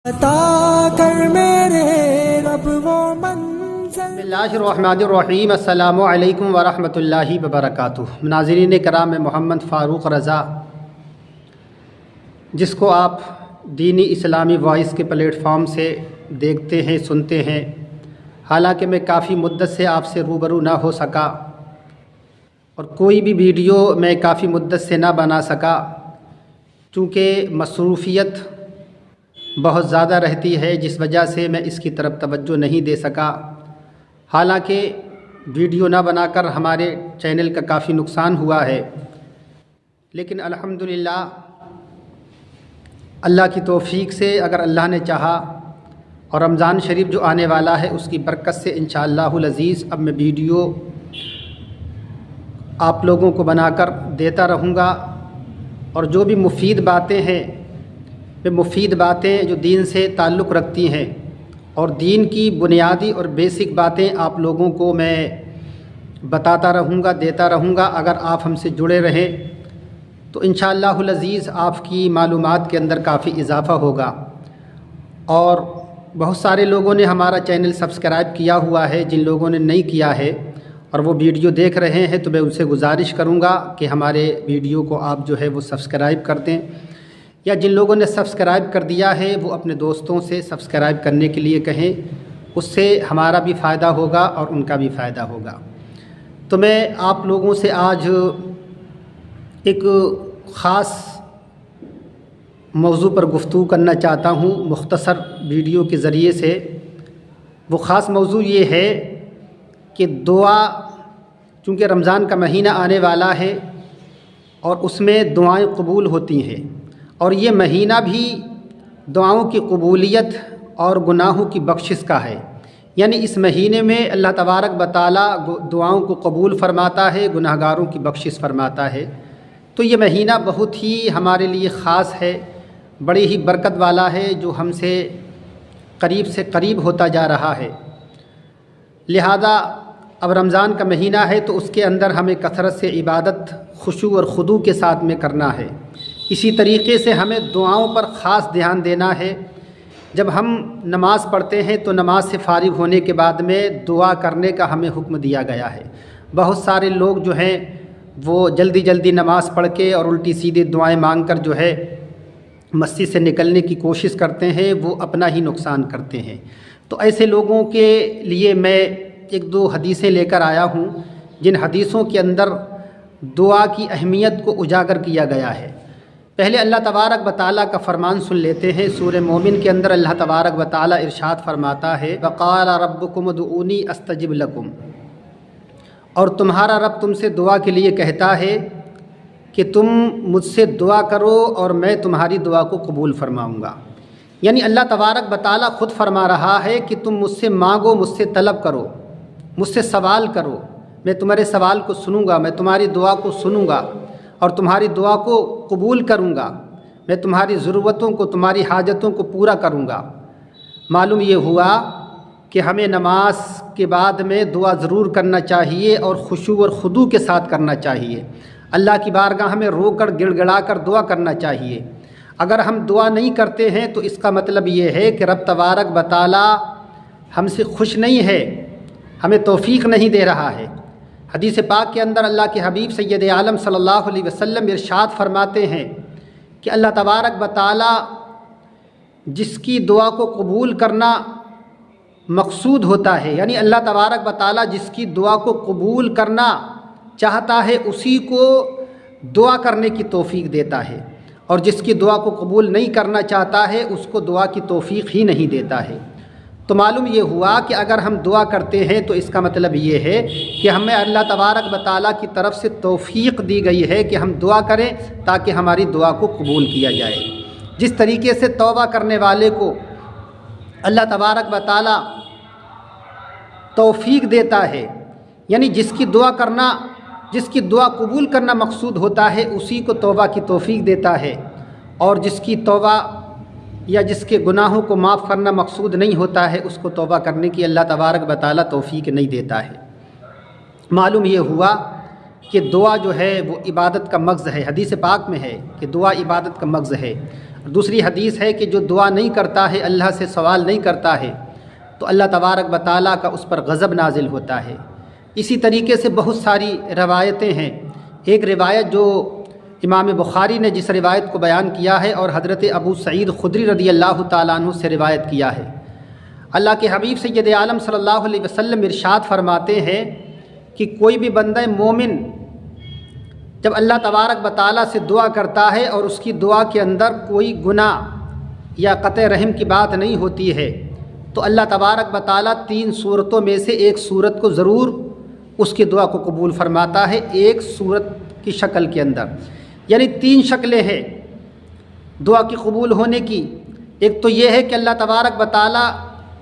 عطا کر میرے رب وہ منزل۔ بسم السلام علیکم ورحمۃ اللہ وبرکاتہ۔ ناظرین کرام، میں محمد فاروق رضا، جس کو آپ دینی اسلامی وائس کے پلیٹ فارم سے دیکھتے ہیں سنتے ہیں، حالانکہ میں کافی مدت سے آپ سے روبرو نہ ہو سکا اور کوئی بھی ویڈیو میں کافی مدت سے نہ بنا سکا، چونکہ مصروفیت بہت زیادہ رہتی ہے، جس وجہ سے میں اس کی طرف توجہ نہیں دے سکا۔ حالانکہ ویڈیو نہ بنا کر ہمارے چینل کا کافی نقصان ہوا ہے، لیکن الحمدللہ اللہ کی توفیق سے، اگر اللہ نے چاہا اور رمضان شریف جو آنے والا ہے اس کی برکت سے انشاءاللہ العزیز اب میں ویڈیو آپ لوگوں کو بنا کر دیتا رہوں گا، اور جو بھی مفید باتیں ہیں، وہ مفید باتیں جو دین سے تعلق رکھتی ہیں اور دین کی بنیادی اور بیسک باتیں آپ لوگوں کو میں بتاتا رہوں گا، دیتا رہوں گا۔ اگر آپ ہم سے جڑے رہیں تو انشاءاللہ العزیز آپ کی معلومات کے اندر کافی اضافہ ہوگا۔ اور بہت سارے لوگوں نے ہمارا چینل سبسکرائب کیا ہوا ہے، جن لوگوں نے نہیں کیا ہے اور وہ ویڈیو دیکھ رہے ہیں تو میں ان سے گزارش کروں گا کہ ہمارے ویڈیو کو آپ جو ہے وہ سبسکرائب کر دیں، یا جن لوگوں نے سبسکرائب کر دیا ہے وہ اپنے دوستوں سے سبسکرائب کرنے کے لیے کہیں، اس سے ہمارا بھی فائدہ ہوگا اور ان کا بھی فائدہ ہوگا۔ تو میں آپ لوگوں سے آج ایک خاص موضوع پر گفتگو کرنا چاہتا ہوں مختصر ویڈیو کے ذریعے سے۔ وہ خاص موضوع یہ ہے کہ دعا، چونکہ رمضان کا مہینہ آنے والا ہے اور اس میں دعائیں قبول ہوتی ہیں، اور یہ مہینہ بھی دعاؤں کی قبولیت اور گناہوں کی بخشش کا ہے، یعنی اس مہینے میں اللہ تبارک و تعالیٰ دعاؤں کو قبول فرماتا ہے، گناہ گاروں کی بخشش فرماتا ہے۔ تو یہ مہینہ بہت ہی ہمارے لیے خاص ہے، بڑی ہی برکت والا ہے، جو ہم سے قریب ہوتا جا رہا ہے۔ لہذا اب رمضان کا مہینہ ہے تو اس کے اندر ہمیں کثرت سے عبادت خشوع اور خضوع کے ساتھ میں کرنا ہے۔ اسی طریقے سے ہمیں دعاؤں پر خاص دھیان دینا ہے۔ جب ہم نماز پڑھتے ہیں تو نماز سے فارغ ہونے کے بعد میں دعا کرنے کا ہمیں حکم دیا گیا ہے۔ بہت سارے لوگ جو ہیں وہ جلدی نماز پڑھ کے اور الٹی سیدھی دعائیں مانگ کر جو ہے مسجد سے نکلنے کی کوشش کرتے ہیں، وہ اپنا ہی نقصان کرتے ہیں۔ تو ایسے لوگوں کے لیے میں ایک دو حدیثیں لے کر آیا ہوں، جن حدیثوں کے اندر دعا کی اہمیت کو اجاگر کیا گیا ہے۔ پہلے اللہ تبارک و تعالیٰ کا فرمان سن لیتے ہیں۔ سورہ مومن کے اندر اللہ تبارک و تعالیٰ ارشاد فرماتا ہے، وَقَالَ رَبُّكُمُ ادْعُونِي أَسْتَجِبْ لَكُمْ، اور تمہارا رب تم سے دعا کے لیے کہتا ہے کہ تم مجھ سے دعا کرو اور میں تمہاری دعا کو قبول فرماؤں گا۔ یعنی اللہ تبارک و تعالیٰ خود فرما رہا ہے کہ تم مجھ سے مانگو، مجھ سے طلب کرو، مجھ سے سوال کرو، میں تمہارے سوال کو سنوں گا، میں تمہاری دعا کو سنوں گا اور تمہاری دعا کو قبول کروں گا، میں تمہاری ضرورتوں کو، تمہاری حاجتوں کو پورا کروں گا۔ معلوم یہ ہوا کہ ہمیں نماز کے بعد میں دعا ضرور کرنا چاہیے اور خشوع اور خضوع کے ساتھ کرنا چاہیے۔ اللہ کی بارگاہ میں رو کر گڑ گڑا کر دعا کرنا چاہیے۔ اگر ہم دعا نہیں کرتے ہیں تو اس کا مطلب یہ ہے کہ رب تبارک و تعالیٰ ہم سے خوش نہیں ہے، ہمیں توفیق نہیں دے رہا ہے۔ حدیث پاک کے اندر اللہ کے حبیب سید عالم صلی اللہ علیہ وسلم ارشاد فرماتے ہیں کہ اللہ تبارک و تعالیٰ جس کی دعا کو قبول کرنا مقصود ہوتا ہے، یعنی اللہ تبارک و تعالیٰ جس کی دعا کو قبول کرنا چاہتا ہے اسی کو دعا کرنے کی توفیق دیتا ہے، اور جس کی دعا کو قبول نہیں کرنا چاہتا ہے اس کو دعا کی توفیق ہی نہیں دیتا ہے۔ تو معلوم یہ ہوا کہ اگر ہم دعا کرتے ہیں تو اس کا مطلب یہ ہے کہ ہمیں اللہ تبارک و تعالیٰ کی طرف سے توفیق دی گئی ہے کہ ہم دعا کریں تاکہ ہماری دعا کو قبول کیا جائے۔ جس طریقے سے توبہ کرنے والے کو اللہ تبارک و تعالیٰ توفیق دیتا ہے، یعنی جس کی دعا قبول کرنا مقصود ہوتا ہے اسی کو توبہ کی توفیق دیتا ہے، اور جس کی توبہ یا جس کے گناہوں کو معاف کرنا مقصود نہیں ہوتا ہے اس کو توبہ کرنے کی اللہ تبارک و تعالیٰ توفیق نہیں دیتا ہے۔ معلوم یہ ہوا کہ دعا جو ہے وہ عبادت کا مغز ہے۔ حدیث پاک میں ہے کہ دعا عبادت کا مغز ہے۔ دوسری حدیث ہے کہ جو دعا نہیں کرتا ہے، اللہ سے سوال نہیں کرتا ہے، تو اللہ تبارک و تعالیٰ کا اس پر غضب نازل ہوتا ہے۔ اسی طریقے سے بہت ساری روایتیں ہیں۔ ایک روایت جو امام بخاری نے جس روایت کو بیان کیا ہے اور حضرت ابو سعید خدری رضی اللہ تعالیٰ عنہ سے روایت کیا ہے، اللہ کے حبیب سید عالم صلی اللہ علیہ وسلم ارشاد فرماتے ہیں کہ کوئی بھی بندہ مومن جب اللہ تبارک و تعالیٰ سے دعا کرتا ہے اور اس کی دعا کے اندر کوئی گناہ یا قطع رحم کی بات نہیں ہوتی ہے، تو اللہ تبارک و تعالیٰ 3 صورتوں میں سے ایک صورت کو ضرور اس کی دعا کو قبول فرماتا ہے، ایک صورت کی شکل کے اندر۔ یعنی 3 شکلیں ہیں دعا کی قبول ہونے کی۔ ایک تو یہ ہے کہ اللہ تبارک و تعالیٰ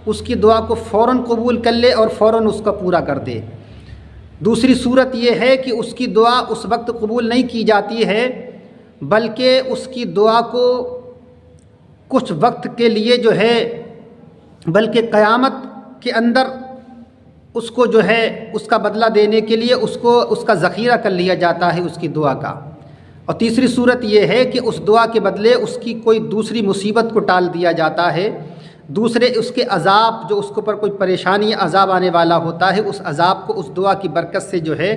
اس کی دعا کو فوراً قبول کر لے اور فوراً اس کا پورا کر دے۔ دوسری صورت یہ ہے کہ اس کی دعا اس وقت قبول نہیں کی جاتی ہے، بلکہ اس کی دعا کو کچھ وقت کے لیے جو ہے، بلکہ قیامت کے اندر اس کو جو ہے اس کا بدلہ دینے کے لیے اس کا ذخیرہ کر لیا جاتا ہے اس کی دعا کا۔ اور تیسری صورت یہ ہے کہ اس دعا کے بدلے اس کی کوئی دوسری مصیبت کو ٹال دیا جاتا ہے، دوسرے اس کے عذاب، جو اس کے اوپر کوئی پریشانی عذاب آنے والا ہوتا ہے، اس عذاب کو اس دعا کی برکت سے جو ہے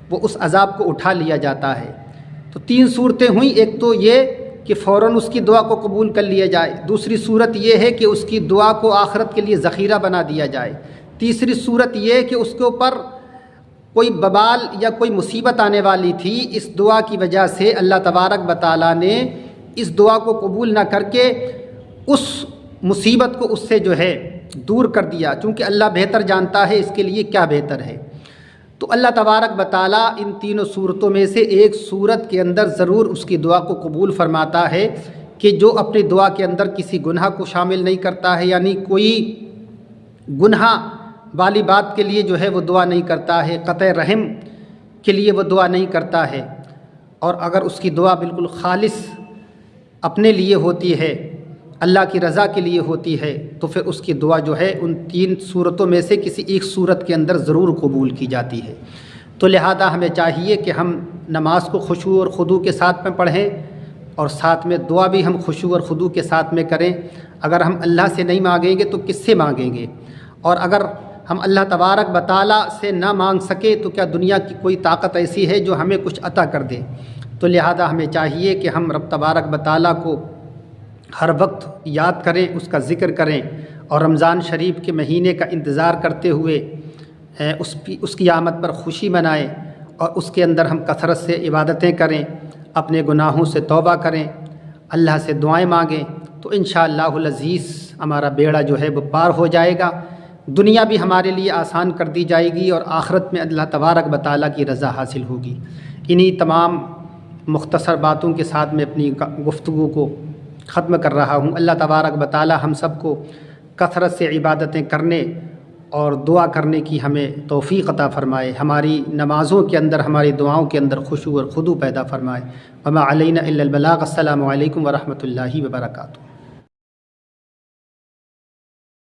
وہ اس عذاب کو اٹھا لیا جاتا ہے۔ تو 3 صورتیں ہوئیں۔ ایک تو یہ کہ فوراً اس کی دعا کو قبول کر لیا جائے، دوسری صورت یہ ہے کہ اس کی دعا کو آخرت کے لیے ذخیرہ بنا دیا جائے، تیسری صورت یہ کہ اس کے اوپر کوئی ببال یا کوئی مصیبت آنے والی تھی، اس دعا کی وجہ سے اللہ تبارک و تعالیٰ نے اس دعا کو قبول نہ کر کے اس مصیبت کو اس سے جو ہے دور کر دیا، چونکہ اللہ بہتر جانتا ہے اس کے لیے کیا بہتر ہے۔ تو اللہ تبارک و تعالیٰ ان 3 صورتوں میں سے ایک صورت کے اندر ضرور اس کی دعا کو قبول فرماتا ہے کہ جو اپنی دعا کے اندر کسی گناہ کو شامل نہیں کرتا ہے، یعنی کوئی گناہ والی بات کے لیے جو ہے وہ دعا نہیں کرتا ہے، قطع رحم کے لیے وہ دعا نہیں کرتا ہے، اور اگر اس کی دعا بالکل خالص اپنے لیے ہوتی ہے، اللہ کی رضا کے لیے ہوتی ہے، تو پھر اس کی دعا جو ہے ان 3 صورتوں میں سے کسی ایک صورت کے اندر ضرور قبول کی جاتی ہے۔ تو لہذا ہمیں چاہیے کہ ہم نماز کو خشوع اور خضوع کے ساتھ میں پڑھیں، اور ساتھ میں دعا بھی ہم خشوع اور خضوع کے ساتھ میں کریں۔ اگر ہم اللہ سے نہیں مانگیں گے تو کس سے مانگیں گے؟ اور اگر ہم اللہ تبارک و تعالیٰ سے نہ مانگ سکے تو کیا دنیا کی کوئی طاقت ایسی ہے جو ہمیں کچھ عطا کر دے؟ تو لہذا ہمیں چاہیے کہ ہم رب تبارک و تعالیٰ کو ہر وقت یاد کریں، اس کا ذکر کریں، اور رمضان شریف کے مہینے کا انتظار کرتے ہوئے اس کی آمد پر خوشی منائیں، اور اس کے اندر ہم کثرت سے عبادتیں کریں، اپنے گناہوں سے توبہ کریں، اللہ سے دعائیں مانگیں، تو انشاءاللہ العزیز ہمارا بیڑا جو ہے وہ پار ہو جائے گا، دنیا بھی ہمارے لیے آسان کر دی جائے گی، اور آخرت میں اللہ تبارک و تعالیٰ کی رضا حاصل ہوگی۔ انہی تمام مختصر باتوں کے ساتھ میں اپنی گفتگو کو ختم کر رہا ہوں۔ اللہ تبارک و تعالیٰ ہم سب کو کثرت سے عبادتیں کرنے اور دعا کرنے کی ہمیں توفیق عطا فرمائے، ہماری نمازوں کے اندر، ہماری دعاؤں کے اندر خشوع اور خضوع پیدا فرمائے۔ وما علینا الا البلاغ۔ السلام علیکم ورحمۃ اللہ وبرکاتہ۔